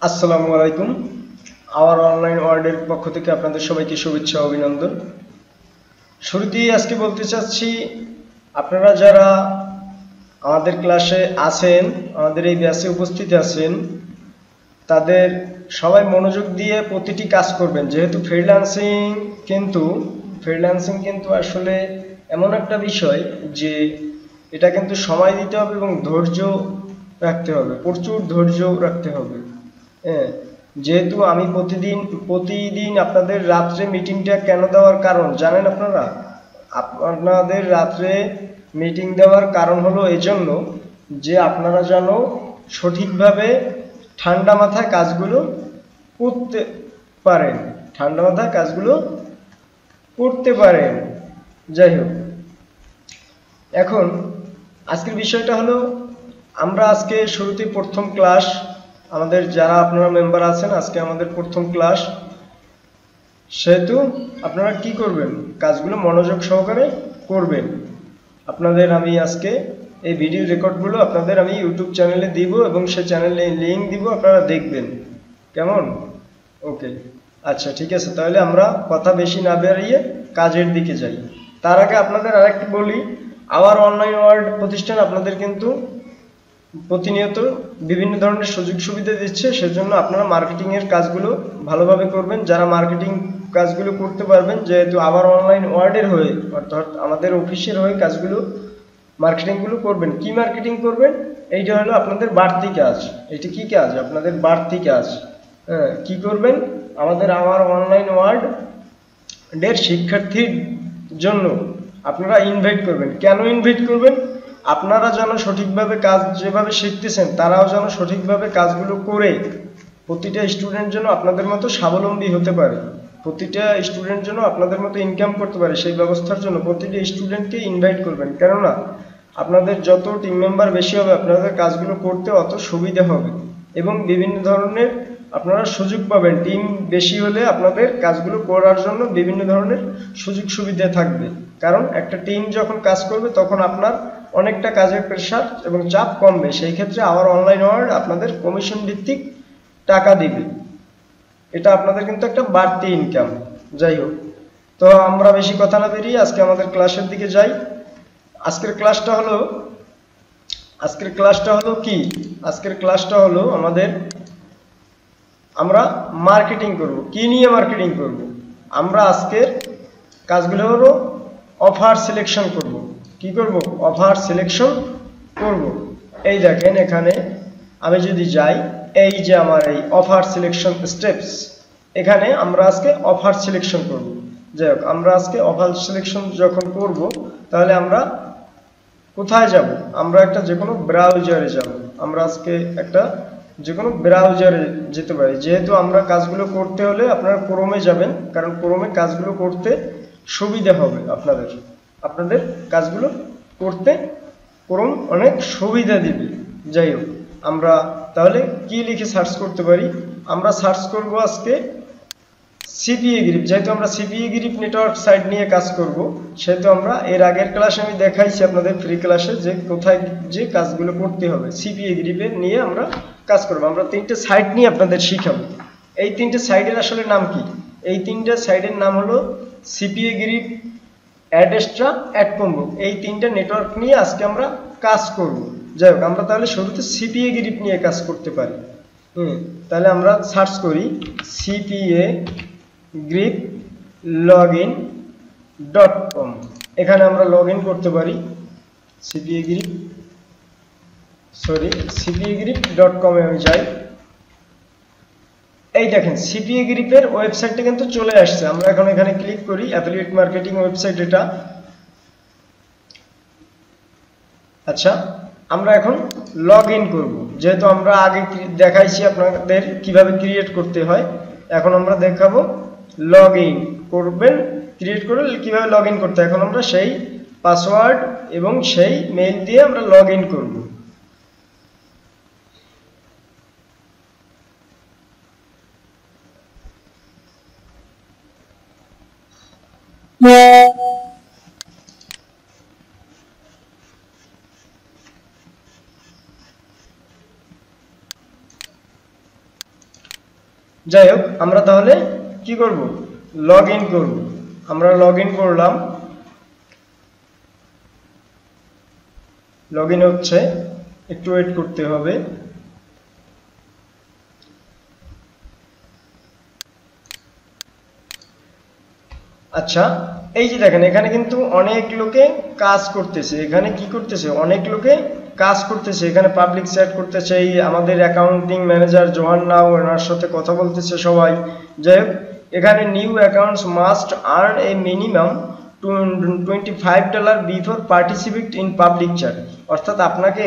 আসসালামু আলাইকুম। Hour online ওয়ার্ল্ডের পক্ষ থেকে আপনাদের সবাইকে শুভেচ্ছা ও অভিনন্দন। শুরুতেই আজকে বলতে চাচ্ছি, আপনারা যারা আমাদের ক্লাসে আছেন, আমাদের এই ব্যাচে উপস্থিত আছেন, তাদের সবাই মনোযোগ দিয়ে প্রতিটি কাজ করবেন। যেহেতু ফ্রিল্যান্সিং কিন্তু আসলে এমন একটা বিষয় যে এটা কিন্তু সময় দিতে হবে এবং ধৈর্য রাখতে হবে, প্রচুর ধৈর্য রাখতে হবে। হ্যাঁ, যেহেতু আমি প্রতিদিন আপনাদের রাত্রে মিটিংটা কেন দেওয়ার কারণ জানেন আপনারা? আপনাদের রাত্রে মিটিং দেওয়ার কারণ হলো এজন্য যে আপনারা যেন সঠিকভাবে ঠান্ডা মাথায় কাজগুলো করতে পারেন, ঠান্ডা মাথায় কাজগুলো করতে পারেন। যাই হোক, এখন আজকের বিষয়টা হলো, আমরা আজকে শুরুতে প্রথম ক্লাস, আমাদের যারা আপনারা মেম্বার আছেন, আজকে আমাদের প্রথম ক্লাস, সেহেতু আপনারা কি করবেন, কাজগুলো মনোযোগ সহকারে করবেন। আপনাদের আমি আজকে এই ভিডিও রেকর্ডগুলো আপনাদের আমি ইউটিউব চ্যানেলে দিব এবং সে চ্যানেলে লিঙ্ক দিব, আপনারা দেখবেন। কেমন? ওকে, আচ্ছা ঠিক আছে, তাহলে আমরা কথা বেশি না বাড়িয়ে কাজের দিকে যাই। তার আগে আপনাদের আরেকটু বলি, আওয়ার অনলাইন ওয়ার্ল্ড প্রতিষ্ঠান আপনাদের কিন্তু প্রতিনিয়ত বিভিন্ন ধরনের সুযোগ সুবিধা দিচ্ছে। সেজন্য আপনারা মার্কেটিংয়ের কাজগুলো ভালোভাবে করবেন। যারা মার্কেটিং কাজগুলো করতে পারবেন, যেহেতু আবার অনলাইন ওয়ার্ল্ডের হয়ে, অর্থাৎ আমাদের অফিসের হয়ে কাজগুলো মার্কেটিংগুলো করবেন। কি মার্কেটিং করবেন? এইটা হলো আপনাদের বাড়তি কাজ। এটা কি কাজ? আপনাদের বাড়তি কাজ। হ্যাঁ, কি করবেন? আমাদের আমার অনলাইন ওয়ার্ল্ডের শিক্ষার্থীর জন্য আপনারা ইনভাইট করবেন। কেন ইনভাইট করবেন? আপনারা যেন সঠিকভাবে কাজ যেভাবে শিখতেছেন, তারাও যেন সঠিকভাবে কাজগুলো করে প্রতিটা স্টুডেন্ট যেন আপনাদের মতো স্বাবলম্বী হতে পারে, প্রতিটা স্টুডেন্ট যেন আপনাদের মতো ইনকাম করতে পারে, সেই ব্যবস্থার জন্য প্রতিটা স্টুডেন্টকে ইনভাইট করবেন। কেননা আপনাদের যত টিম মেম্বার বেশি হবে, আপনাদের কাজগুলো করতে অত সুবিধা হবে এবং বিভিন্ন ধরনের আপনারা সুযোগ পাবেন। টিম বেশি হলে আপনাদের কাজগুলো করার জন্য বিভিন্ন ধরনের সুযোগ সুবিধা থাকবে। কারণ একটা টিম যখন কাজ করবে, তখন আপনার অনেকটা কাজের প্রেশার এবং চাপ কমবে। সেই ক্ষেত্রে আওয়ার অনলাইন ওয়ার্ল্ড আপনাদের কমিশন ভিত্তিক টাকা দিবে। এটা আপনাদের কিন্তু একটা বাড়তি ইনকাম। যাই হোক, তো আমরা বেশি কথা না বেরিয়ে আজকে আমাদের ক্লাসের দিকে যাই। আজকের ক্লাসটা হলো কি? আজকের ক্লাসটা হলো আমরা মার্কেটিং করব। কি নিয়ে মার্কেটিং করব? আমরা আজকের কাজগুলো হলো অফার সিলেকশন করব। কি করব? অফার সিলেকশন করব। এই দেখেন, এখানে আমি যদি যাই, এই যে আমার এই অফার সিলেকশন স্টেপস, এখানে আমরা আজকে অফার সিলেকশন করব। যাই হোক, আমরা আজকে অফার সিলেকশন যখন করব, তাহলে আমরা কোথায় যাব? আমরা একটা যে কোনো ব্রাউজারে যাব। আমরা আজকে একটা যে কোনো ব্রাউজারে যেতে পারি। যেহেতু আমরা কাজগুলো করতে হলে আপনারা ক্রোমে যাবেন, কারণ ক্রোমে কাজগুলো করতে সুবিধা হবে। আপনাদের কাজগুলো করতে ক্রোম অনেক সুবিধা দিবে। যাই হোক, আমরা তাহলে কি লিখে সার্চ করতে পারি? আমরা সার্চ করব আজকে সিপিএ গ্রিপ। যেহেতু আমরা সিপিএ গ্রিপ নেটওয়ার্ক সাইট নিয়ে কাজ করব, সেহেতু আমরা এর আগের ক্লাসে আমি দেখাইছি আপনাদের ফ্রি ক্লাসে যে কোথায় যে কাজগুলো করতে হবে। সিপিএ গ্রিপের নিয়ে আমরা কাজ করব। আমরা তিনটে সাইট নিয়ে আপনাদের শিখাবো। এই তিনটে সাইটের আসলে নাম কি? এই তিনটে সাইটের নাম হলো সিপিএ গ্রিপ, অ্যাডেস্ট্রা, অ্যাডকম্বো। এই তিনটে নেটওয়ার্ক নিয়ে আজকে আমরা কাজ করব। যাই হোক, আমরা তাহলে শুরুতে সিপিএ গ্রিপ নিয়ে কাজ করতে পারি। তাহলে আমরা সার্চ করি সিপিএ গ্রিপ login.com। এখানে আমরা লগ ইন করতে পারি cpagroup.com এ আমি যাই। এই দেখেন, সিপিএ গ্রিপের ওয়েবসাইটটা কিন্তু চলে আসছে। আমরা এখন এখানে ক্লিক করি, অ্যাফিলিয়েট মার্কেটিং ওয়েবসাইট এটা। আচ্ছা, আমরা এখন লগ ইন করব। যেহেতু আমরা আগে দেখাইছি আপনাদের কিভাবে ক্রিয়েট করতে হয়, এখন আমরা দেখাবো লগ ইন করবেন। ক্রিয়েট করে কিভাবে লগ ইন করতে হয়, এখন আমরা সেই পাসওয়ার্ড এবং সেই মেইল দিয়ে আমরা লগ ইন করব। যাই হোক, আমরা তাহলে কি করব, লগ ইন করব। আমরা লগ ইন করলাম, লগ ইন হচ্ছে, একটু ওয়েট করতে হবে। আচ্ছা, এই যে দেখেন এখানে কিন্তু অনেক লোকে কাজ করতেছে, এখানে কি করতেছে, অনেক লোকে কাজ করতেছে, এখানে পাবলিক চ্যাট করতেছে, এই আমাদের অ্যাকাউন্টিং ম্যানেজার জোহান্না ওনার সাথে কথা বলতেছে সবাই। যাই হোক, এখানে new accounts must earn A minimum $25 before participate in public chat. অর্থাৎ আপনাকে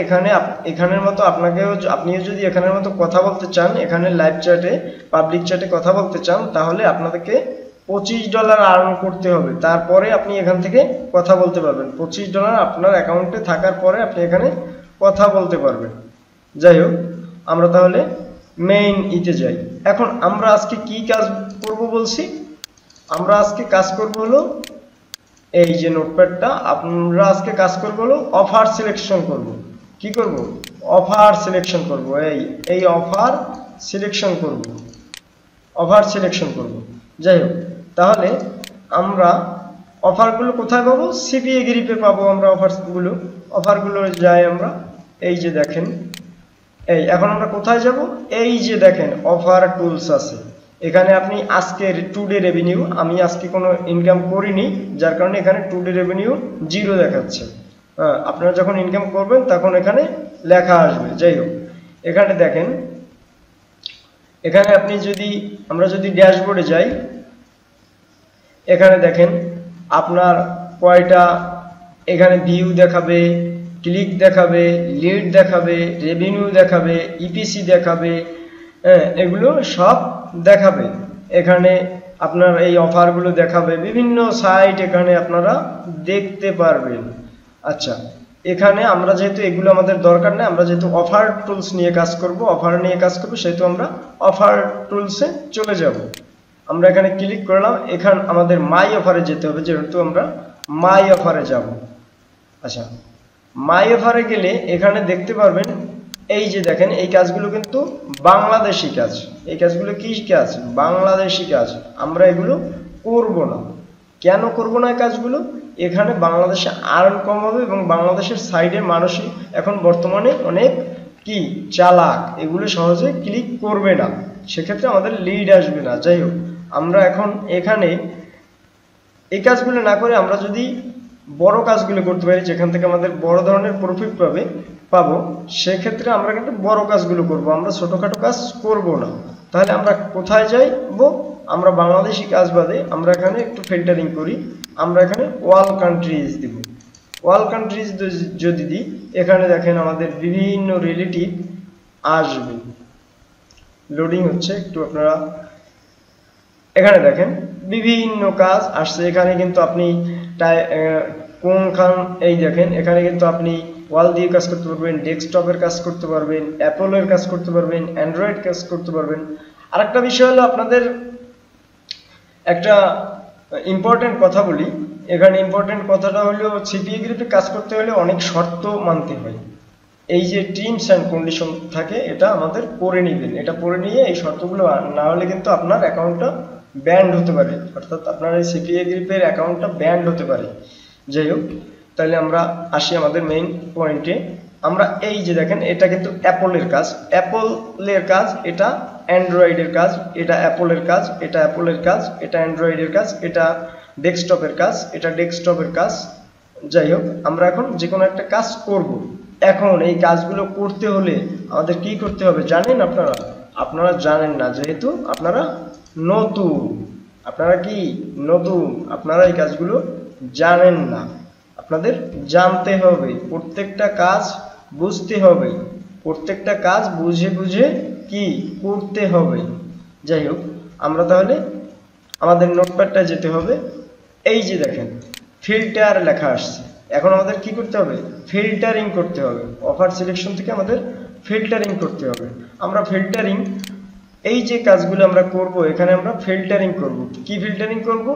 এখানের মতো আপনিও যদি এখানের মতো কথা বলতে চান, এখানে লাইভ চ্যাটে পাবলিক চ্যাটে কথা বলতে চান, তাহলে আপনাদেরকে $25 আর্ন করতে হবে, তারপরে আপনি এখান থেকে কথা বলতে পারবেন। $25 আপনার অ্যাকাউন্টে থাকার পরে আপনি এখানে কথা বলতে পারবেন। যাই হোক, আমরা তাহলে মেইন ইতে যাই। এখন আমরা আজকে কি কাজ করব বলছি, আমরা আজকে কাজ করব হলো এই যে নোটপ্যাডটা, আমরা আজকে কাজ করব হলো অফার সিলেকশন করব। কি করব, অফার সিলেকশন করব, এই অফার সিলেকশন করব, অফার সিলেকশন করব। যাই হোক, তাহলে আমরা অফারগুলো কোথায় পাবো, সিপিএ গ্রিপে পাবো আমরা অফারগুলো যাই আমরা, এই যে দেখেন, এখন আমরা কোথায় যাব, এই যে দেখেন অফার টুলস আছে, এখানে আপনি আজকের টুডে রেভিনিউ, আমি আজকে কোনো ইনকাম করিনি, যার কারণে এখানে টুডে রেভিনিউ 0 দেখাচ্ছে। আপনারা যখন ইনকাম করবেন তখন এখানে লেখা আসবে। যাই হোক, এখানে দেখেন, এখানে আমরা যদি ড্যাশবোর্ডে যাই, এখানে দেখেন আপনার কয়টা, এখানে ভিউ দেখাবে, ক্লিক দেখাবে, লিড দেখাবে, রেভিনিউ দেখাবে, ইপিসি দেখাবে, এগুলো সব দেখাবে। এখানে আপনার এই অফারগুলো দেখাবে, বিভিন্ন সাইট এখানে আপনারা দেখতে পারবেন। আচ্ছা, এখানে আমরা যেহেতু এগুলো আমাদের দরকার নেই, আমরা যেহেতু অফার টুলস নিয়ে কাজ করব, সেহেতু আমরা অফার টুলসে চলে যাব। আমরা এখানে ক্লিক করলাম, এখানে আমাদের মাই অফারে যেতে হবে, যেহেতু আমরা মাই অফারে যাব। আচ্ছা, মাই অফারে গেলে এখানে দেখতে পারবেন, এই যে দেখেন এই কাজগুলো কিন্তু বাংলাদেশি কাজ, এই কাজগুলো কি কাজ, বাংলাদেশি কাজ। আমরা এগুলো করব না। কেন করব না এই কাজগুলো, এখানে বাংলাদেশে আর্ন কম হবে এবং বাংলাদেশের সাইডের মানুষই এখন বর্তমানে অনেক কি চালাক, এগুলো সহজে ক্লিক করবে না, সেক্ষেত্রে আমাদের লিড আসবে না। যাই হোক, আমরা এখন এখানে এই কাজগুলো না করে আমরা যদি বড় কাজগুলো করতে পারি, যেখান থেকে আমাদের বড় ধরনের প্রফিট পাবো, সেক্ষেত্রে আমরা কিন্তু বড় কাজগুলো করব, আমরা ছোটখাটো কাজ করব না। তাহলে আমরা কোথায় যাইবো, আমরা বাংলাদেশি কাজ বাদে আমরা এখানে একটু ফিল্টারিং করি, আমরা এখানে ওয়াল কান্ট্রিজ দিব। ওয়াল কান্ট্রিজ যদি দিই, এখানে দেখেন আমাদের বিভিন্ন রিলেটিভ আসবে। লোডিং হচ্ছে, একটু আপনারা এখানে দেখেন বিভিন্ন কাজ আসছে। এখানে কিন্তু আপনি কোনখান, এই দেখেন এখানে কিন্তু আপনি ওয়াল দিয়ে কাজ করতে পারবেন, ডেস্কটপের কাজ করতে পারবেন, অ্যাপলের কাজ করতে পারবেন, অ্যান্ড্রয়েড কাজ করতে পারবেন। আরেকটা বিষয় হলো, আপনাদের একটা ইম্পর্টেন্ট কথা বলি, এখানে ইম্পর্টেন্ট কথাটা হলো সিপিএ গ্রুপে কাজ করতে হলে অনেক শর্ত মানতে হয়। এই যে টার্মস অ্যান্ড কন্ডিশন থাকে, এটা আমাদের পড়ে নেবেন, এটা পড়ে নিয়ে এই শর্তগুলো না হলে কিন্তু আপনার অ্যাকাউন্টটা ব্যান্ড হতে পারে, অর্থাৎ আপনার এই সিপিএ গ্রুপের অ্যাকাউন্টটা ব্যান্ড হতে পারে। যাই হোক, তাহলে আমরা আসি আমাদের মেইন পয়েন্টে। আমরা এই যে দেখেন, এটা কিন্তু অ্যাপলের কাজ, এটা অ্যান্ড্রয়েডের কাজ, এটা অ্যাপলের কাজ, এটা অ্যাপলের কাজ, এটা অ্যান্ড্রয়েডের কাজ, এটা ডেস্কটপের কাজ, এটা ডেস্কটপের কাজ। যাই হোক, আমরা এখন যে কোনো একটা কাজ করব। এখন এই কাজগুলো করতে হলে আমাদের কি করতে হবে জানেন আপনারা জানেন না, যেহেতু আপনারা নতুন, আপনারা এই কাজগুলো জানেন না, আপনাদের জানতে হবে, প্রত্যেকটা কাজ বুঝতে হবে, প্রত্যেকটা কাজ বুঝে বুঝে কি করতে হবে। যাই হোক, আমরা তাহলে আমাদের নোটপ্যাডটা যেতে হবে, এই যে দেখেন ফিল্টার লেখা আসছে। এখন আমাদের কি করতে হবে, ফিল্টারিং করতে হবে, অফার সিলেকশন থেকে আমাদের ফিল্টারিং করতে হবে। আমরা ফিল্টারিং, এই যে কাজগুলো আমরা করব, এখানে আমরা ফিল্টারিং করব। কি ফিল্টারিং করব,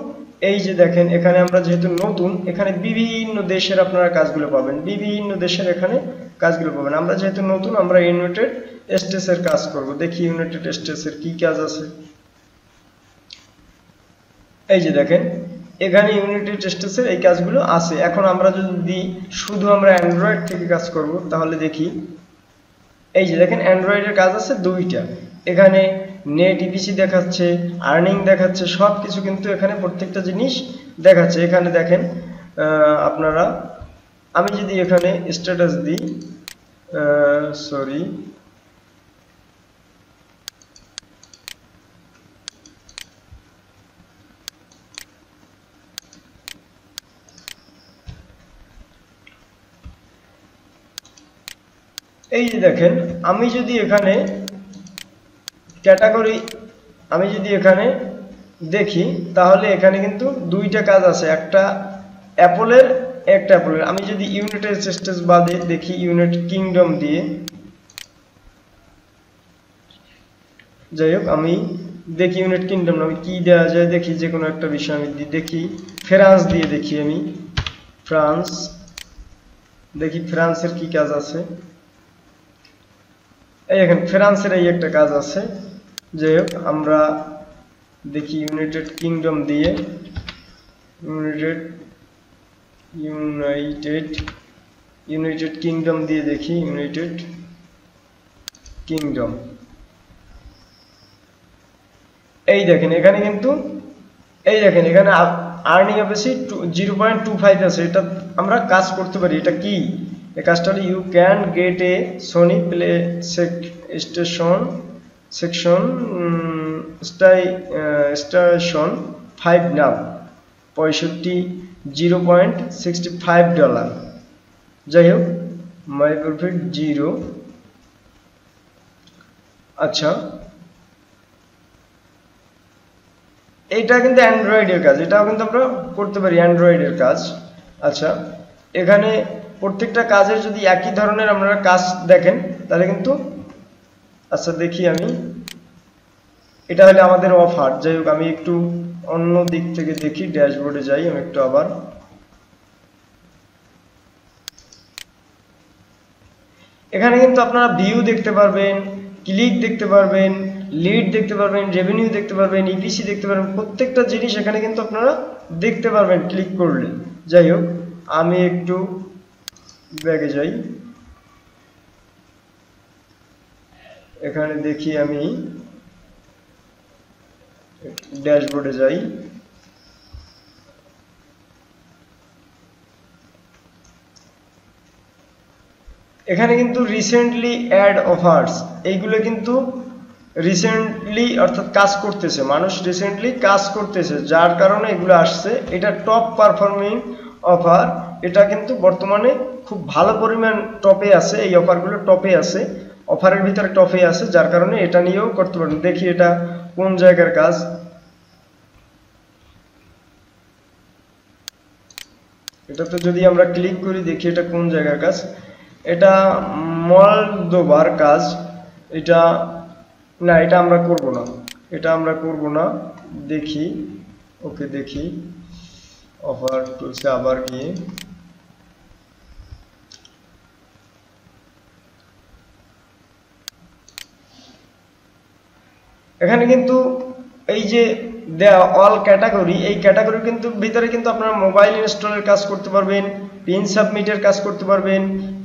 এই যে দেখেন এখানে আমরা যেহেতু নতুন, এখানে বিভিন্ন দেশের আপনারা কাজগুলো পাবেন, বিভিন্ন দেশের এখানে কাজগুলো পাবেন। আমরা যেহেতু নতুন, আমরা ইউনাইটেড স্টেটসের কাজ করব। দেখি ইউনাইটেড স্টেটসের কি কাজ আছে। এই যে দেখেন এখানে ইউনিটেড স্টেজের এই কাজগুলো আছে। এখন আমরা যদি শুধু আমরা অ্যান্ড্রয়েড থেকে কাজ করব তাহলে দেখি, এই যে দেখেন অ্যান্ড্রয়েডের কাজ আছে দুইটা, এখানে নেট ইপিসি দেখাচ্ছে, আর্নিং দেখাচ্ছে, সব কিছু কিন্তু এখানে প্রত্যেকটা জিনিস দেখাচ্ছে। এখানে দেখেন আপনারা, আমি যদি এখানে স্ট্যাটাস দিই, সরি এই যে দেখেন আমি যদি এখানে ক্যাটাগরি আমি যদি এখানে দেখি তাহলে এখানে কিন্তু দুইটা কাজ আছে, একটা অ্যাপলের একটা অ্যাপলের। আমি যদি ইউনাইটেড স্টেটস বাদে দেখি ইউনাইটেড কিংডম দিয়ে, যাই হোক আমি দেখি ইউনাইটেড কিংডম আমি কি দেওয়া যায় দেখি, যে কোনো একটা বিষয় আমি দেখি, ফ্রান্স দিয়ে দেখি, আমি ফ্রান্স দেখি ফ্রান্সের কি কাজ আছে। এই এখন ফ্রান্সের এই একটা কাজ আছে। যাই হোক আমরা দেখি ইউনাইটেড কিংডম দিয়ে, ইউনাইটেড কিংডম দিয়ে দেখি, ইউনাইটেড কিংডম। এই দেখেন এখানে কিন্তু এই দেখেন এখানে আর্নিং অফিসি 0.25 আছে, এটা আমরা কাজ করতে পারি। এটা কি এই কাজটা হলো, you can get a Sony PlayStation section station 5 now 0.65 dollar. যাই হোক মাই প্রফিট 0। আচ্ছা এইটা কিন্তু অ্যান্ড্রয়েডের কাজ, এটাও কিন্তু আমরা করতে পারি অ্যান্ড্রয়েডের কাজ। আচ্ছা এখানে প্রত্যেকটা কাজের যদি একই ধরনের আপনারা কাজ দেখেন তাহলে কিন্তু, আচ্ছা দেখি আমি, এটা হলে আমাদের অফার। যাই হোক আমি একটু অন্য দিক থেকে দেখি, ড্যাশবোর্ডে যাই আমি একটু আবার। এখানে কিন্তু আপনারা ভিউ দেখতে পারবেন, ক্লিক দেখতে পারবেন, লিড দেখতে পারবেন, রেভিনিউ দেখতে পারবেন, ইপিসি দেখতে পারবেন, প্রত্যেকটা জিনিস এখানে কিন্তু আপনারা দেখতে পারবেন ক্লিক করলে। যাই হোক আমি একটু ব্যাগে যাই, এখানে দেখি আমি ড্যাশবোর্ডে যাই। এখানে কিন্তু রিসেন্টলি অ্যাড অফার্স, এইগুলো কিন্তু রিসেন্টলি অর্থাৎ কাজ করতেছে, মানুষ রিসেন্টলি কাজ করতেছে যার কারণে এগুলো আসছে। এটা টপ পারফর্মিং অফার, এটা কিন্তু বর্তমানে খুব ভালো পরিমাণ টপে আছে, এই অফারগুলো টপে আছে, অফারের ভিতরে টপে আছে, যার কারণে এটা নিয়েও করতে পারেন। দেখি এটা কোন জায়গার কাজ, এটাতে যদি আমরা ক্লিক করি দেখি এটা কোন জায়গার কাজ। এটা মলদোভার কাজ, এটা না, এটা আমরা করব না, এটা আমরা করব না। দেখি ওকে দেখি অফার টুলসে আবার গিয়ে, এখানে কিন্তু এই যে দেওয়া অল ক্যাটাগরি, এই ক্যাটাগরি কিন্তু ভিতরে কিন্তু আপনারা মোবাইল ইনস্টলের কাজ করতে পারবেন, পিন সাবমিটের কাজ করতে পারবেন,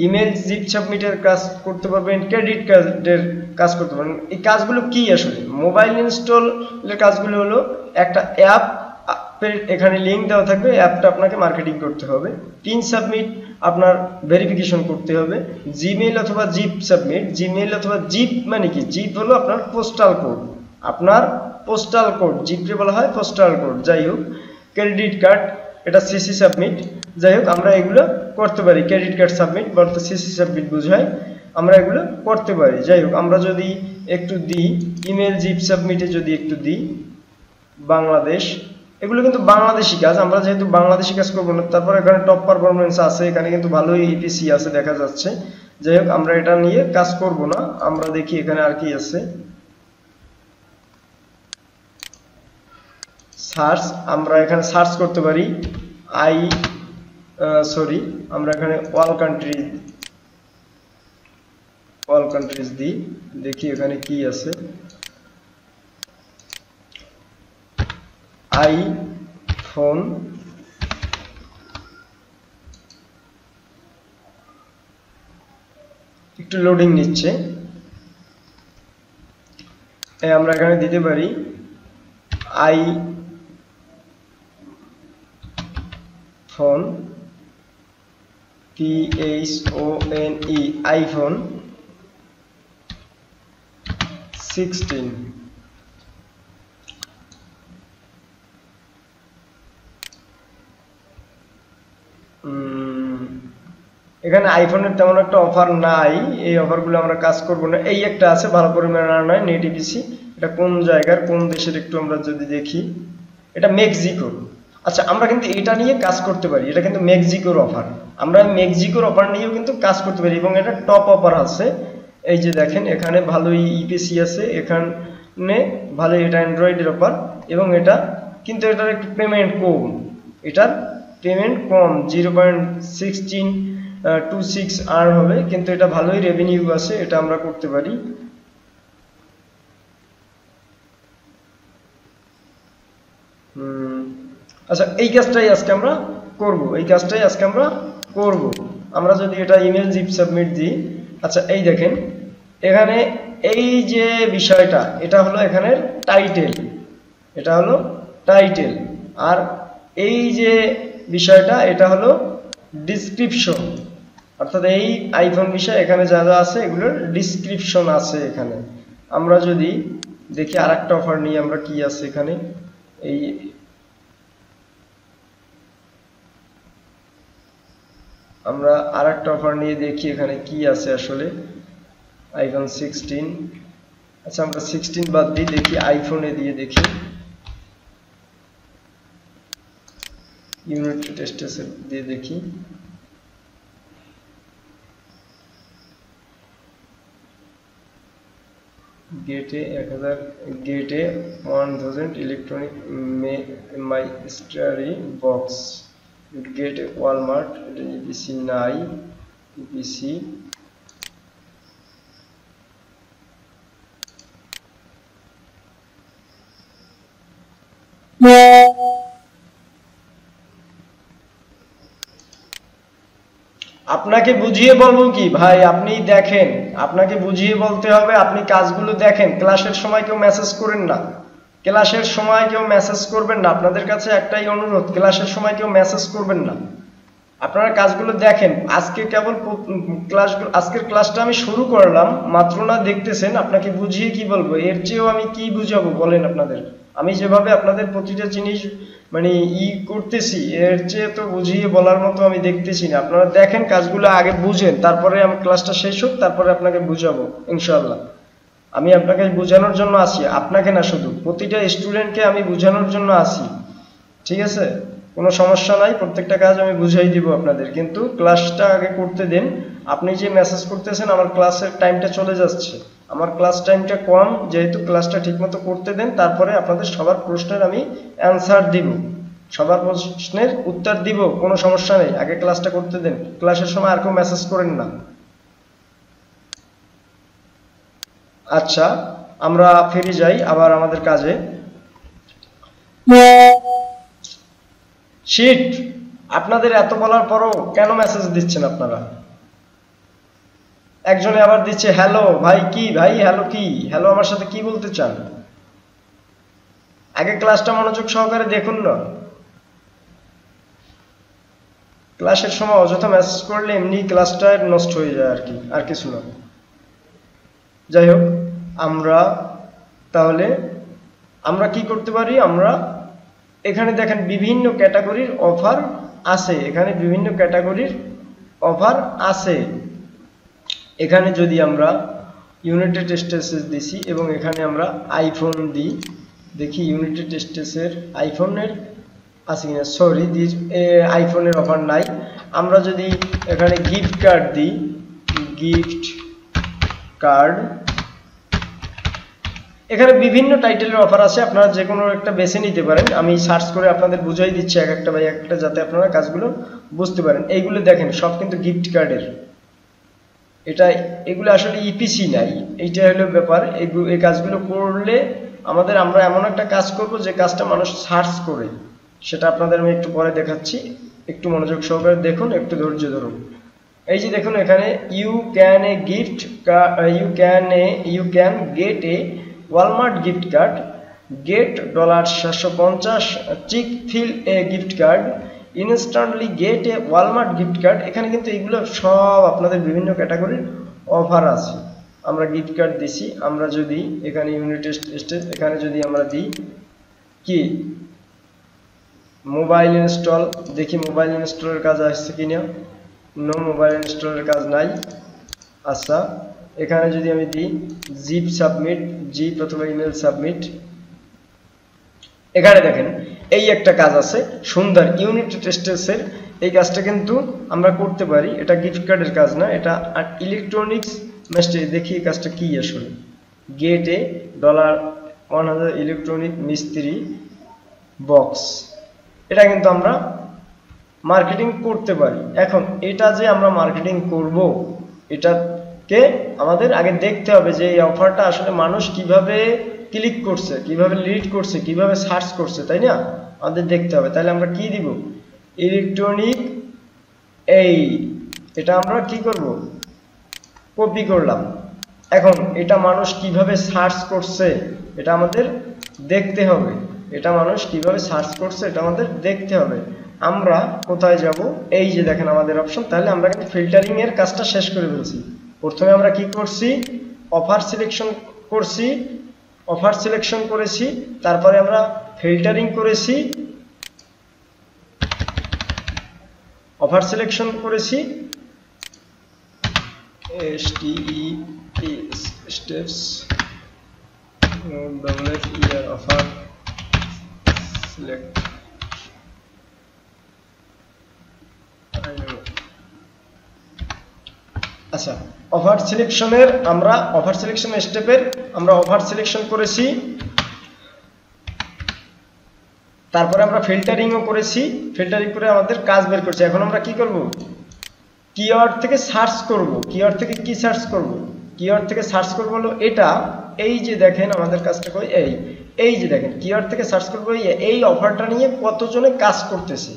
ইমেল জিপ সাবমিটের কাজ করতে পারবেন, ক্রেডিট কার্ডের কাজ করতে পারবেন। এই কাজগুলো কি আসলে? মোবাইল ইনস্টলের কাজগুলো হলো একটা অ্যাপ, এখানে লিঙ্ক দেওয়া থাকবে, অ্যাপটা আপনাকে মার্কেটিং করতে হবে। পিন সাবমিট আপনার ভেরিফিকেশন করতে হবে। জিমেইল অথবা জিপ সাবমিট, জিমেইল অথবা জিপ মানে কি? জিপ হলো আপনার পোস্টাল কোড, আপনার পোস্টাল কোড, জিপে বলা হয় পোস্টাল কোড। যাই হোক ক্রেডিট কার্ড, এটা সিসি সাবমিট। যাই হোক আমরা এগুলো করতে পারি, ক্রেডিট কার্ড সাবমিট বলতে সিসি সাবমিট বোঝায়, আমরা এগুলো করতে পারি। যাই হোক আমরা যদি একটু দিই ইমেল জিপ সাবমিটে, যদি একটু দিই বাংলাদেশ, এগুলো কিন্তু বাংলাদেশি কাজ, আমরা যেহেতু বাংলাদেশি কাজ করবো না। তারপর এখানে টপ পারফরমেন্স আছে, এখানে কিন্তু ভালোই ইপিসি আছে দেখা যাচ্ছে। যাই হোক আমরা এটা নিয়ে কাজ করব না, আমরা দেখি এখানে আর কি আছে। সার্চ, আমরা এখানে সার্চ করতে পারি আমরা এখানে অল কান্ট্রিজ দিই, দেখি এখানে কি আছে। আইফোন একটু লোডিং নিচ্ছে, আমরা এখানে দিতে পারি আইফোন PHONE আইফোন 16। এখানে আইফোনের তেমন একটা অফার নাই, এই অফারগুলো আমরা কাজ করব না। এই একটা আছে ভালো পরিমাণে নয়, নেট ইপিসি। এটা কোন জায়গার কোন দেশের একটু আমরা যদি দেখি, এটা মেক্সিকোর। আচ্ছা, আমরা কিন্তু এটা নিয়ে কাজ করতে পারি, এটা কিন্তু মেক্সিকোর অফার। আমরা মেক্সিকোর অফার নিয়েও কিন্তু কাজ করতে পারি এবং এটা টপ অফার আছে। এই যে দেখেন এখানে ভালোই ইপিসি আছে, এখানে ভালো, এটা অ্যান্ড্রয়েডের অফার এবং এটা কিন্তু এটার একটু পেমেন্ট কম, এটার পেমেন্ট কম 0.1626 আর্ন হবে, কিন্তু এটা ভালোই রেভিনিউ আছে, এটা আমরা করতে পারি। আচ্ছা, এই কাজটাই আজকে আমরা করব, আমরা যদি এটা ইমেল জিপ সাবমিট দিই। আচ্ছা, এই দেখেন এখানে এই যে বিষয়টা, এটা হলো এখানের টাইটেল, আর এই যে বিষয়টা এটা হলো ডিসক্রিপশন, অর্থাৎ এই আইফোন বিষয় এখানে যা যা আছে এগুলোর ডিসক্রিপশন আছে এখানে। আমরা যদি দেখি আরেকটা অফার নিয়ে আমরা কি আছে এখানে, এই আমরা আরেকটা অফার নিয়ে দেখি এখানে কি আছে আসলে। আইফোন 16, আচ্ছা আমরা 16 বাদ দিই, দেখি আইফোনে দিয়ে দেখি, ইউনিট টেস্ট দিয়ে দেখি। গেটে 1000 ইলেকট্রনিক মাইস্টারি বক্স, গেটে ওয়ালমার্ট, ইপিসি নাই, ইপিসি আপনাকে বুঝিয়ে বলবো কি ভাই, আপনি দেখেন, আপনাকে বুঝিয়ে বলতে হবে, আপনি কাজগুলো দেখেন। ক্লাসের সময় কেউ মেসেজ করেন না, আপনাদের কাছে একটাই অনুরোধ, ক্লাসের সময় কেউ মেসেজ করবেন না, আপনারা কাজগুলো দেখেন। আজকে কেবল আজকের ক্লাসটা আমি শুরু করলাম মাত্র, না দেখতেছেন, আপনাকে বুঝিয়ে কি বলবো, এর চেয়েও আমি কি বুঝাবো বলেন আপনাদের। আমি যেভাবে আপনাদের প্রতিটা জিনিস মানে করতেছি, এর চেয়ে তো বুঝিয়ে বলার মতো আমি দেখতেছি না। আপনারা দেখেন কাজগুলো, আগে বুঝেন, তারপরে আমি ক্লাসটা শেষ হোক, তারপরে আপনাকে বুঝাবো ইনশাআল্লাহ। আমি আপনাকে বোঝানোর জন্য আসি, আপনাকে না, শুধু প্রতিটা স্টুডেন্টকে আমি বোঝানোর জন্য আসি, ঠিক আছে? কোনো সমস্যা নাই, প্রত্যেকটা কাজ আমি বুঝাই দিব আপনাদের, কিন্তু ক্লাসটা আগে করতে দেন। আপনি যে মেসেজ করতেছেন, আমার ক্লাসের টাইমটা চলে যাচ্ছে, আমার ক্লাস টাইমটা কম, যেহেতু ক্লাসটা ঠিকমতো করতে দেন, তারপরে আপনাদের সবার প্রশ্নের আমি অ্যান্সার দিব, সবার প্রশ্নের উত্তর দিব, কোনো সমস্যা নেই, আগে ক্লাসটা করতে দেন। ক্লাসের সময় আর কেউ মেসেজ করেন না। আচ্ছা, আমরা ফিরে যাই আবার আমাদের কাজে। শিট, আপনাদের এত বলার পরও কেন মেসেজ দিচ্ছেন আপনারা? একজনে আবার দিচ্ছে হ্যালো ভাই, কি ভাই হ্যালো, কি হ্যালো, আমার সাথে কি বলতে চান? আগে ক্লাসটা মনোযোগ সহকারে দেখুন না। ক্লাসের সময় অযথা মেসেজ করলে এমনি ক্লাসটা নষ্ট হয়ে যায় আর কি, আর কিছু না। যাই হোক, আমরা তাহলে আমরা কি করতে পারি, আমরা এখানে দেখেন বিভিন্ন ক্যাটাগরির অফার আছে, এখানে বিভিন্ন ক্যাটাগরির অফার আছে। এখানে যদি আমরা ইউনিটেড টেস্টেসেস দিছি এবং এখানে আমরা আইফোন দিই, দেখি ইউনিটেড টেস্টেসের আইফোনের আছে কিনা। সরি, আইফোনের অফার নাই। আমরা যদি এখানে গিফট কার্ড দিই, গিফট কার্ড, এখানে বিভিন্ন টাইটেলের অফার আছে, আপনারা যে কোনো একটা বেছে নিতে পারেন। আমি সার্চ করে আপনাদের বুঝাই দিচ্ছি এক একটা বাই একটা, যাতে আপনারা কাজগুলো বুঝতে পারেন। এইগুলো দেখেন সব কিন্তু গিফট কার্ডের, এগুলো আসলে ইপিসি নাই, এইটা হলো ব্যাপার। এই কাজগুলো করলে আমরা এমন একটা কাজ করব যে কাজটা মানুষ সার্চ করে, সেটা আপনাদের আমি একটু পরে দেখাচ্ছি। একটু মনোযোগ সহকারে দেখুন, একটু ধৈর্য ধরুন। এই যে দেখুন এখানে you can get a Walmart gift card, get $750, Chick-fil-A gift card, instantly get a Walmart gift card. এখানে কিন্তু এগুলো সব আপনাদের বিভিন্ন ক্যাটাগরির অফার আছে। আমরা গিফট কার্ড দিছি, আমরা যদি এখানে ইউনিট টেস্ট এখানে যদি আমরা দিই কি মোবাইল ইনস্টল, দেখি মোবাইল ইনস্টলের কাজ আসছে কিনা। নো, মোবাইল ইনস্টলের কাজ নাই। আচ্ছা, এখানে যদি আমি দিই জিপ সাবমিট, জিপ অথবা ইমেল সাবমিট, এখানে দেখেন এই একটা কাজ আছে সুন্দর ইউনিট টেস্টের। এই কাজটা কিন্তু আমরা করতে পারি, এটা গিফট কার্ডের কাজ না, এটা ইলেকট্রনিক্স মেসেজ। দেখি এই কাজটা কি আসলে। গেট এ $1000 ইলেকট্রনিক মিস্ত্রি বক্স, এটা কিন্তু আমরা মার্কেটিং করতে পারি। এখন এটা যে আমরা মার্কেটিং করব, এটাকে আমাদের আগে দেখতে হবে যে এই অফারটা আসলে মানুষ কিভাবে ক্লিক করছে, কিভাবে লিড করছে, কিভাবে সার্চ করছে, তাই না? আমাদের দেখতে হবে। তাহলে আমরা কি দিব, ইলেকট্রনিক, এটা আমরা কি করব, কপি করলাম। এখন এটা মানুষ কিভাবে সার্চ করছে এটা আমাদের দেখতে হবে, এটা মানুষ কিভাবে সার্চ করছে এটা আমাদের দেখতে হবে। আমরা কোথায় যাব, এই যে দেখেন আমাদের অপশন। তাহলে আমরা কিন্তু ফিল্টারিং এর কাজটা শেষ করে ফেলছি। প্রথমে আমরা কি করছি, অফার সিলেকশন করছি, অফার সিলেকশন করেছি, তারপরে আমরা ফিল্টারিং করেছি, অফার সিলেকশন করেছি, স্টেপস অফার সিলেক্ট। আচ্ছা, অফার সিলেকশনের আমরা অফার সিলেকশন স্টেপের আমরা অফার সিলেকশন করেছি, তারপরে আমরা ফিল্টারিংও করেছি, ফিল্টারিং করে আমাদের কাজ বের করছি। এখন আমরা কি করব, কিওয়ার্ড থেকে সার্চ করব। কিওয়ার্ড থেকে কি সার্চ করব, কিওয়ার্ড থেকে সার্চ করব হলো এটা। এই যে দেখেন আমাদের কাজটা কই, এই যে দেখেন কিওয়ার্ড থেকে সার্চ করব এই অফারটা নিয়ে কতজনে কাজ করতেছে,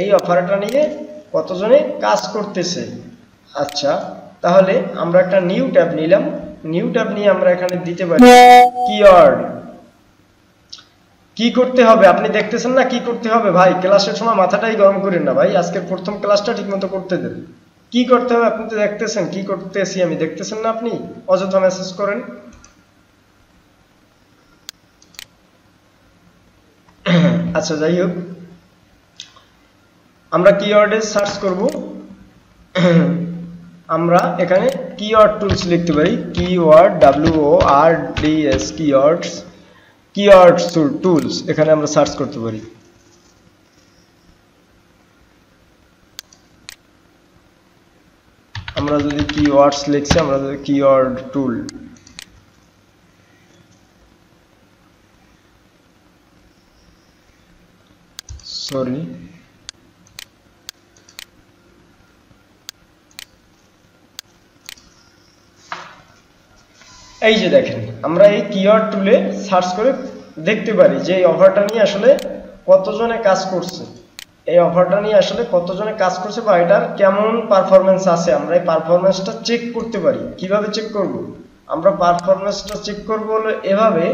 এই অফারটা নিয়ে কতজনে কাজ করতেছে। আচ্ছা, তাহলে আমরা একটা নিউ ট্যাব নিলাম, নিউ ট্যাব নিয়ে আমরা এখানে দিতে পারি কিওয়ার্ড। কি করতে হবে আপনি দেখতেছেন না, কি করতে হবে ভাই? ক্লাসের সময় মাথাটাই গরম করেন না ভাই, আজকের প্রথম ক্লাসটা ঠিকমতো করতে দেন। কি করতে হবে আপনি তো দেখতেছেন, কি করতেছি আমি, দেখতেছেন না আপনি? অযথা মেসেজ করেন। আচ্ছা, যাই হোক, আমরা কিওয়ার্ডে সার্চ করব। আমরা এখানে কিওয়ার্ড টুলস লিখতে পারি, কিওয়ার্ড WORDS, কিওয়ার্ডস টুলস, এখানে আমরা সার্চ করতে পারি। আমরা যদি কিওয়ার্ডস লিখছি, আমরা যদি কিওয়ার্ড টুল, সরি, এই যে দেখেন আমরা এই কিওয়ার্ড টুলে সার্চ করে দেখতে পারি যে এই অফারটা নিয়ে আসলে কতজনে কাজ করছে, এই অফারটা নিয়ে আসলে কতজনে কাজ করছে বা এটার কেমন পারফরমেন্স আছে। আমরা এই পারফরমেন্সটা চেক করতে পারি। কিভাবে চেক করব, আমরা পারফরমেন্সটা চেক করব হলো এভাবে,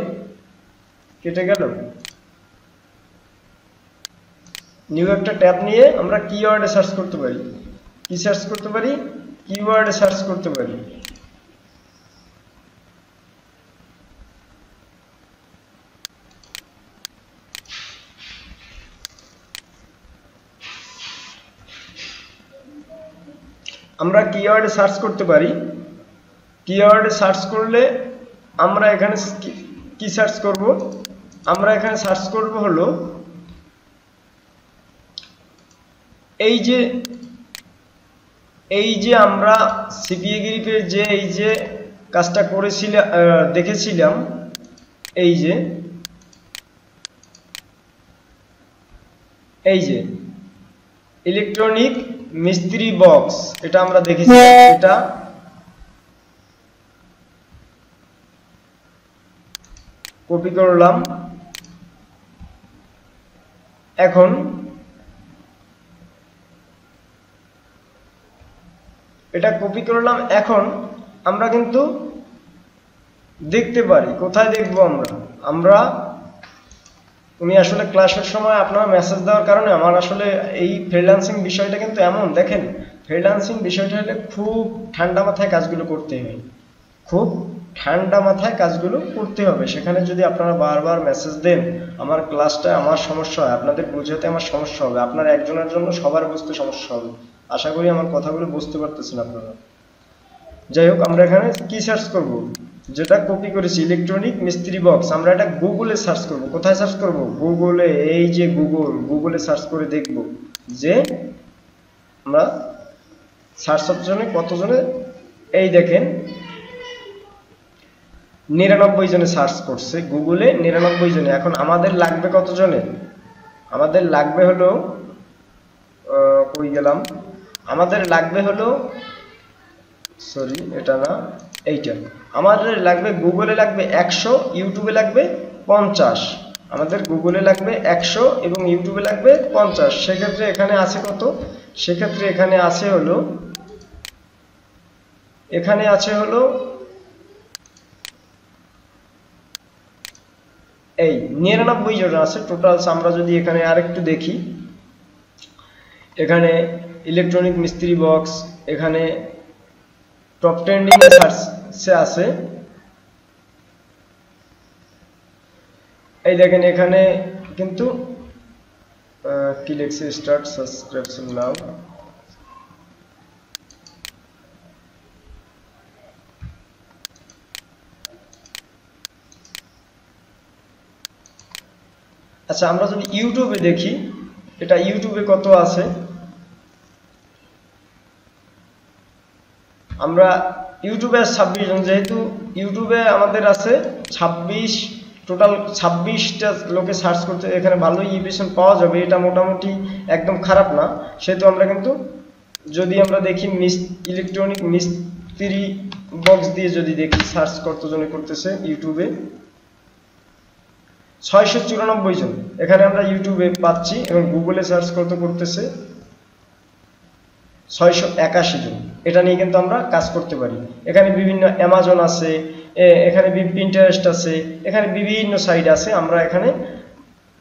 কেটে গেল, নিউ একটা ট্যাব নিয়ে আমরা কিওয়ার্ডে সার্চ করতে পারি। কি সার্চ করতে পারি, কিওয়ার্ডে সার্চ করতে পারি। আমরা কিওয়ার্ডে সার্চ করতে পারি। কিওয়ার্ডে সার্চ করলে আমরা এখানে কি সার্চ করব, আমরা এখানে সার্চ করব হলো এই যে আমরা সিপিএ গ্রিপের যে এই যে কাজটা করেছিলাম, দেখেছিলাম, এই যে ইলেকট্রনিক মিস্ত্রি বক্স, এটা আমরা দেখেছি। কপি করলাম। এখন এটা কপি করলাম। এখন আমরা কিন্তু দেখতে পারি, কোথায় দেখব আমরা উনি আসলে ক্লাসের সময় আপনারা মেসেজ দেওয়ার কারণে আমার আসলে এই ফ্রিল্যান্সিং বিষয়টা কিন্তু এমন, দেখেন ফ্রিল্যান্সিং বিষয়টা হলে খুব ঠান্ডা মাথায় কাজগুলো করতে হয়, খুব ঠান্ডা মাথায় কাজগুলো করতে হবে। সেখানে যদি আপনারা বারবার মেসেজ দেন, আমার ক্লাসটা আমার সমস্যা হয়, আপনাদের বোঝাতে আমার সমস্যা হবে, আপনার একজনের জন্য সবার বুঝতে সমস্যা হবে। আশা করি আমার কথাগুলো বুঝতে পারতেছেন আপনারা। যাই হোক, আমরা এখানে কি সার্চ করব, যেটা কপি করেছি ইলেকট্রনিক মিস্ত্রি বক্স, আমরা এটা গুগলে সার্চ করব। কোথায় সার্চ করব? গুগলে। এই যে গুগলে সার্চ করে দেখব যে আমরা সার্চ অপশনে কতজনে, এই দেখেন 99 জনে সার্চ করছে গুগলে, 99 জনে। এখন আমাদের লাগবে কতজনে? আমাদের লাগবে হলো কই গেলাম, আমাদের লাগবে হলো, সরি এটা না, এইটা আমাদের লাগবে। গুগলে লাগবে 100, ইউটিউবে লাগবে 50। আমাদের গুগলে লাগবে 100 এবং ইউটিউবে লাগবে 50। সেক্ষেত্রে এখানে আছে কত? সেক্ষেত্রে এখানে আছে হলো এই 99 জন আছে টোটাল। আমরা যদি এখানে আরেকটু দেখি, এখানে ইলেকট্রনিক মিস্ত্রি বক্স, এখানে টপ ট্রেন্ডিং এ সার্চে আছে। এই দেখেন এখানে কিন্তু কি লিখছে, স্টার্ট সাবস্ক্রিপশন নাও। আচ্ছা, আমরা যদি ইউটিউবে দেখি, এটা ইউটিউবে কত আছে, আমরা ইউটিউবে 26 জন, যেহেতু ইউটিউবে আমাদের আছে 26, টোটাল 26টা লোকে সার্চ করতে, এখানে ভালোই ইমপ্রেশন পাওয়া যাবে, এটা মোটামুটি একদম খারাপ না। সেহেতু আমরা কিন্তু যদি আমরা দেখি ইলেকট্রনিক মিস্ত্রি বক্স দিয়ে যদি দেখি সার্চ কতজনে করতেছে ইউটিউবে, 694 জন এখানে আমরা ইউটিউবে পাচ্ছি, এবং গুগলে সার্চ করতেছে 681 জন। এটা নিয়ে কিন্তু আমরা কাজ করতে পারি। এখানে বিভিন্ন অ্যামাজন আছে, এখানে পিন্টারেস্ট আছে, এখানে বিভিন্ন সাইট আছে। আমরা এখানে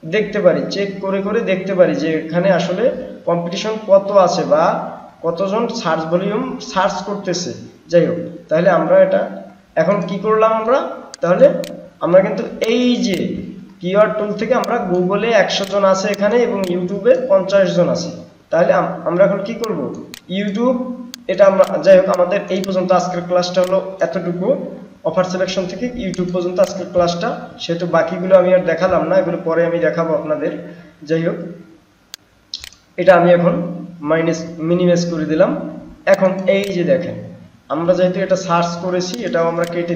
দেখতে পারি, চেক করে করে দেখতে পারি যে এখানে আসলে কম্পিটিশন কত আছে বা কতজন সার্চ ভলিউম সার্চ করতেছে। যাই হোক, তাহলে আমরা এটা এখন কি করলাম, তাহলে আমরা কিন্তু এই যে কিওয়ার্ড টুল থেকে আমরা গুগলে 100 জন আছে এখানে, এবং ইউটিউবে 50 জন আছে। তাহলে আমরা এখন কি করব, ইউটিউব এটা আমরা, যাই হোক আমাদের এই পর্যন্ত আজকের ক্লাসটা হলো এতটুকু, অফার সিলেকশন থেকে ইউটিউব পর্যন্ত আজকের ক্লাসটা। সেহেতু বাকিগুলো আমি আর দেখালাম না, এগুলো পরে আমি দেখাবো আপনাদের। যাই হোক, এটা আমি এখন মিনিমাইজ করে দিলাম। এখন এই যে দেখেন, আমরা যেহেতু এটা সার্চ করেছি, এটাও আমরা কেটে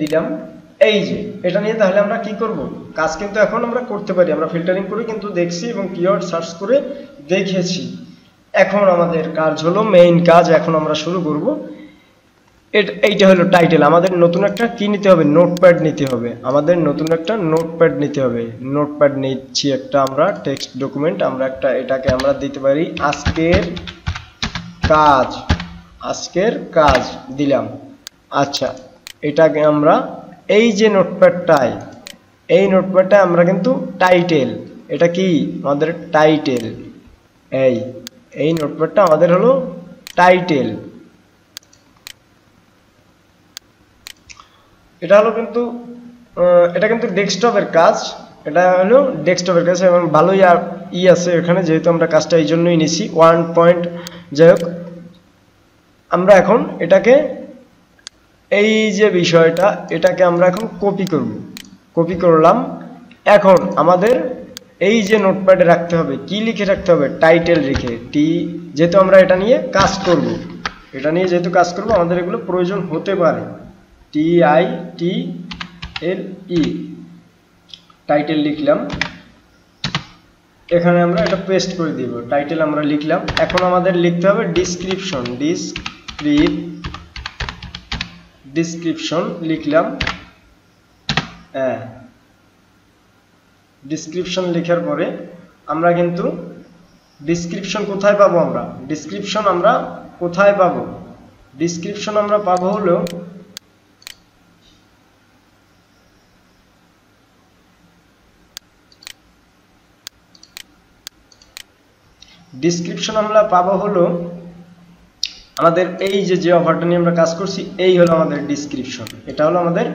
দিলাম। এই যে এটা নিয়ে তাহলে আমরা কি করব, কাজ কিন্তু এখন আমরা করতে পারি। আমরা ফিল্টারিং করে কিন্তু দেখছি এবং কিওয়ার্ড সার্চ করে দেখেছি। এখন আমাদের কাজ হলো মেইন কাজ, এখন আমরা শুরু করব। এইটা হলো টাইটেল। আমাদের নতুন একটা কি নিতে হবে, নোটপ্যাড নিতে হবে। আমাদের নতুন একটা নোটপ্যাড নিতে হবে। নোটপ্যাড নিচ্ছি একটা আমরা, টেক্সট ডকুমেন্ট। আমরা একটা, এটাকে আমরা দিতে পারি আজকের কাজ দিলাম। আচ্ছা, এটাকে আমরা এই যে নোটপ্যাডটায়, এই নোটপ্যাডটা আমরা কিন্তু টাইটেল, এটা কি আমাদের টাইটেল, এই নোটপ্যাডটা আমাদের হলো টাইটেল। এটা হলো কিন্তু এটা কিন্তু ডেস্কটপের কাজ, এটা হলো ডেস্কটপের কাজ, এবং ভালোই আছে এখানে, যেহেতু আমরা কাজটা এই জন্যই নিছি 1 পয়েন্ট। যাই হোক, আমরা এখন এটাকে, এই যে বিষয়টা, এটাকে আমরা এখন কপি করলাম। এখন আমাদের এই যে নোটপ্যাডে রাখতে হবে, কি লিখে রাখতে হবে, টাইটেল লিখে, যেহেতু আমরা এটা নিয়ে কাজ করব, আমাদের এগুলো প্রয়োজন হতে পারে। TITLE, টাইটেল লিখলাম। এখানে আমরা এটা পেস্ট করে দিব, টাইটেল আমরা লিখলাম। এখন আমাদের লিখতে হবে ডিসক্রিপশন লিখলাম। হ্যাঁ, ডিসক্রিপশন লেখার পরে আমরা কিন্তু ডিসক্রিপশন কোথায় পাবো? আমরা ডিসক্রিপশন আমরা কোথায় পাবো? ডিসক্রিপশন আমরা পাবো হলো ডিসক্রিপশন আমরা পাবো হলো আমাদের এই যে অফারটা নিয়ে আমরা কাজ করছি, এই হলো আমাদের ডিসক্রিপশন। এটা হলো আমাদের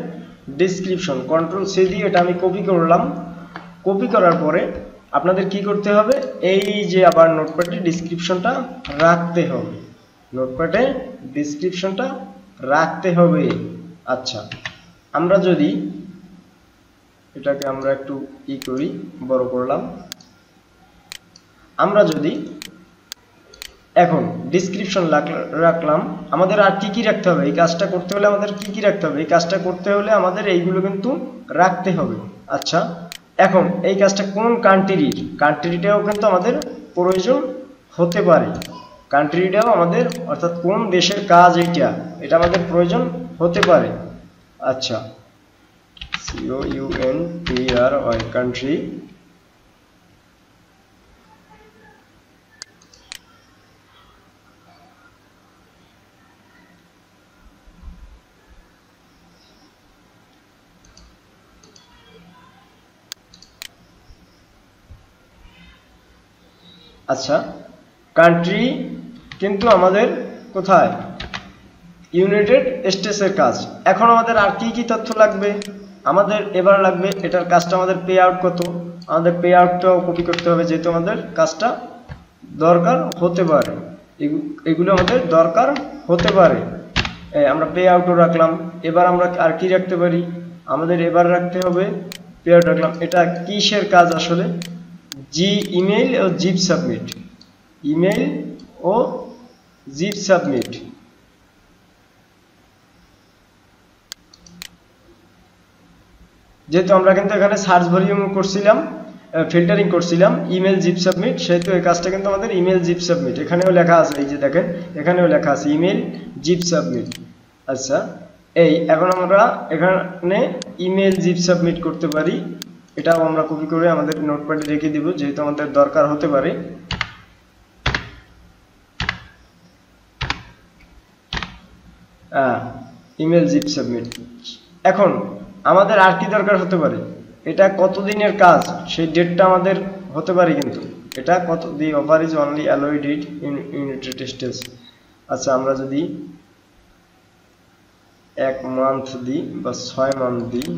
ডিসক্রিপশন। কন্ট্রোল সি দিয়ে এটা আমি কপি করলাম। কপি করার পরে আপনাদের কি করতে হবে? এই যে আবার নোটপ্যাডে ডিসক্রিপশনটা রাখতে হবে। নোটপ্যাডে ডিসক্রিপশনটা রাখতে হবে। আচ্ছা, আমরা যদি এটাকে আমরা একটু করি, বড় করলাম। আমরা যদি এখন ডিসক্রিপশন রাখলাম, আমাদের আর কি রাখতে হবে? এই কাজটা করতে হলে আমাদের কি রাখতে হবে? এই কাজটা করতে হলে আমাদের এইগুলো কিন্তু রাখতে হবে। আচ্ছা, এখন এই কাজটা কোন কান্ট্রির? কান্ট্রিটাও কিন্তু আমাদের প্রয়োজন হতে পারে। কান্ট্রিটাও আমাদের, অর্থাৎ কোন দেশের কাজ এটা আমাদের প্রয়োজন হতে পারে। আচ্ছা, COUNTRY কান্ট্রি। আচ্ছা, কান্ট্রি কিন্তু আমাদের কোথায়? ইউনাইটেড স্টেটসের কাজ। এখন আমাদের আর কি তথ্য লাগবে? আমাদের এবার লাগবে এটার কাজটা আমাদের পে আউট কত। আমাদের পে আউটটাও কপি করতে হবে, যেহেতু আমাদের কাজটা দরকার হতে পারে। এগুলো আমাদের দরকার হতে পারে। আমরা পে আউটও রাখলাম। এবার আমরা আর কি রাখতে পারি? আমাদের এবার রাখতে হবে পে আউট রাখলাম। এটা কিসের কাজ আসলে? ইমেইল ও জিপ সাবমিট। ইমেইল ও জিপ সাবমিট। যেহেতু আমরা কিন্তু এখানে সার্চ ভলিউম করছিলাম, ফিল্টারিং করছিলাম ইমেল জিপ সাবমিট, সেহেতু এই কাজটা কিন্তু আমাদের ইমেল জিপ সাবমিট। এখানেও লেখা আছে, এই যে দেখেন এখানেও লেখা আছে ইমেল জিপ সাবমিট। আচ্ছা, এখন আমরা এখানে ইমেল জিপ সাবমিট করতে পারি। এটাও আমরা কপি করে আমাদের নোটপ্যাডে রেখে দিব, যেহেতু আমাদের দরকার হতে পারে। Email zip submit. এখন আমাদের আর কি দরকার হতে পারে? এটা কতদিনের কাজ সেই ডেটটা আমাদের হতে পারে, কিন্তু এটা কত the offer is only allowed it in United States. আচ্ছা, আমরা যদি 1 মান্থ দিই বা 6 মান্থ দিই,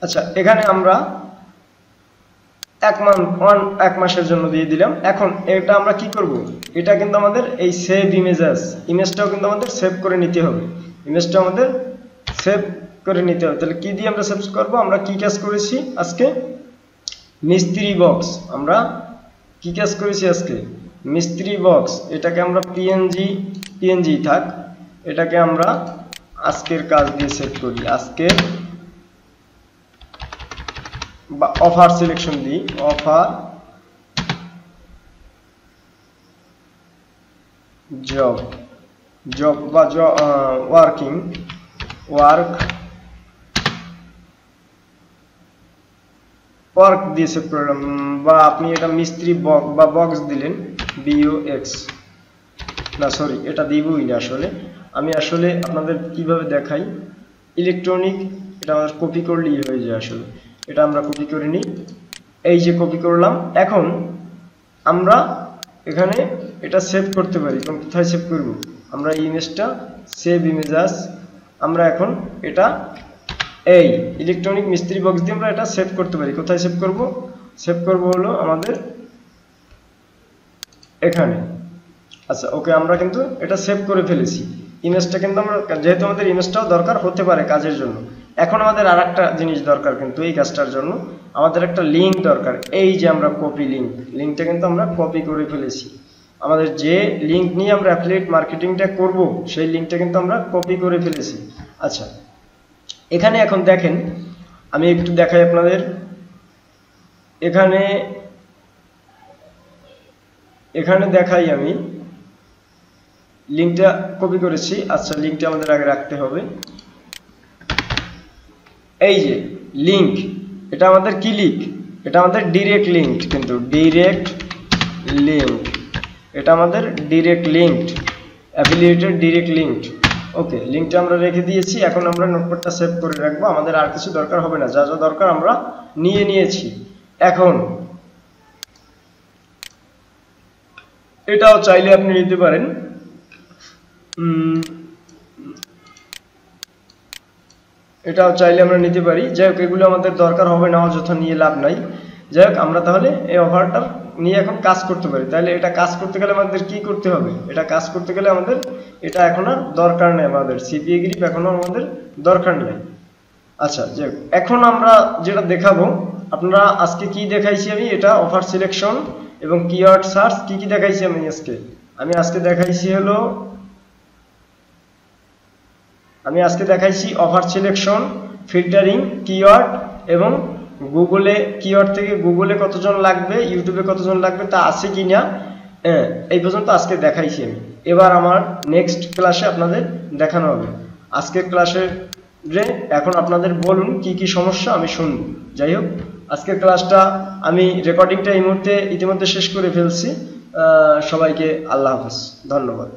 আচ্ছা এখানে আমরা 1 মাসের জন্য দিয়ে দিলাম। এখন এটা আমরা কি করব? এটা কিন্তু আমাদের এই সেভ ইমেজটাও কিন্তু আমাদের সেভ করে নিতে হবে। ইমেজটা আমাদের সেভ করে নিতে হবে। তাহলে কি দিয়ে আমরা সেভ করব? আমরা কি কাজ করেছি আজকে? মিস্ত্রি বক্স। আমরা কি কাজ করেছি আজকে? মিস্ত্রি বক্স। এটাকে আমরা পিএনজি থাক, এটাকে আমরা আজকের কাজ দিয়ে সেভ করি। আজকে বা অফার সিলেকশন দিই, অফার জব বা ওয়ার্ক দিয়ে সেভ করলাম। বা আপনি এটা মিস্ত্রি বক্স দিলেন, BOX। না সরি, এটা দিবই না আসলে। আমি আসলে আপনাদের কিভাবে দেখাই, ইলেকট্রনিক, এটা আমাদের কপি করলেই হয়ে যায় আসলে। এটা আমরা কপি করে নিই, এই যে কপি করলাম। এখন আমরা এখানে এটা সেভ করতে পারি। কোথায় সেভ করব? আমরা ইমেজটা সেভ ইমেজ। আমরা এখন এটা এই ইলেকট্রনিক মিস্ত্রি বক্স দিয়ে আমরা এটা সেভ করতে পারি। কোথায় সেভ করব? সেভ করব হলো আমাদের এখানে। আচ্ছা ওকে, আমরা কিন্তু এটা সেভ করে ফেলেছি। ইমেজটা কিন্তু আমরা, যেহেতু আমাদের ইমেজটাও দরকার হতে পারে কাজের জন্য। এখন আমাদের আর একটা জিনিস দরকার, কিন্তু এই কাজটার জন্য আমাদের একটা লিঙ্ক দরকার। এই যে আমরা কপি লিঙ্কটা কিন্তু আমরা কপি করে ফেলেছি। আমাদের যে লিঙ্ক নিয়ে আমরা অ্যাফিলিয়েট মার্কেটিংটা করব সেই লিঙ্কটা কিন্তু আমরা কপি করে ফেলেছি। আচ্ছা, এখানে এখন দেখেন, আমি একটু দেখাই আপনাদের। এখানে দেখাই, আমি লিঙ্কটা কপি করেছি। আচ্ছা, লিঙ্কটা আমাদের আগে রাখতে হবে। এই যে লিঙ্ক, এটা আমাদের কি লিঙ্ক? এটা আমাদের ডিরেক্ট লিঙ্ক, কিন্তু ডিরেক্ট লিঙ্ক, এটা আমাদের direct link, affiliated direct link. Okay, লিঙ্কটা আমরা রেখে দিয়েছি। এখন আমরা নোটপ্যাডটা সেভ করে রাখবো, আমাদের আর কিছু দরকার হবে না, যা যা দরকার আমরা নিয়েছি। এখন এটাও চাইলে আপনি নিতে পারেন, এটাও চাইলে আমরা নিতে পারি। যাই হোক, এগুলো আমাদের দরকার হবে না, অযথা নিয়ে লাভ নাই। যাই হোক, আমরা তাহলে এই অফারটা নিয়ে এখন কাজ করতে পারি। তাহলে এটা কাজ করতে গেলে আমাদের কি করতে হবে? এটা কাজ করতে গেলে আমাদের এটা এখন আর দরকার নেই, আমাদের সিপিএ গ্রিপ এখন আমাদের দরকার নেই। আচ্ছা, যাই হোক, এখন আমরা যেটা দেখাবো, আপনারা আজকে কি দেখাইছি আমি, এটা অফার সিলেকশন এবং কিওয়ার্ড সার্চ। কি দেখাইছি আমি আজকে দেখাইছি হলো, আমি আজকে দেখাইছি অফার সিলেকশন, ফিল্টারিং, কিওয়ার্ড এবং গুগলে কিওয়ার্ড থেকে গুগলে কতজন লাগবে, ইউটিউবে কতজন লাগবে তা আছে কিনা, এই পর্যন্ত আজকে দেখাইছি আমি। এবার আমার নেক্সট ক্লাসে আপনাদের দেখানো হবে। আজকের ক্লাসে এখন আপনাদের বলুন কি কি সমস্যা, আমি শুনবো। যাই হোক, আজকের ক্লাসটা আমি রেকর্ডিংটা এই মুহূর্তে ইতিমধ্যে শেষ করে ফেলছি। সবাইকে আল্লাহ হাফেজ, ধন্যবাদ।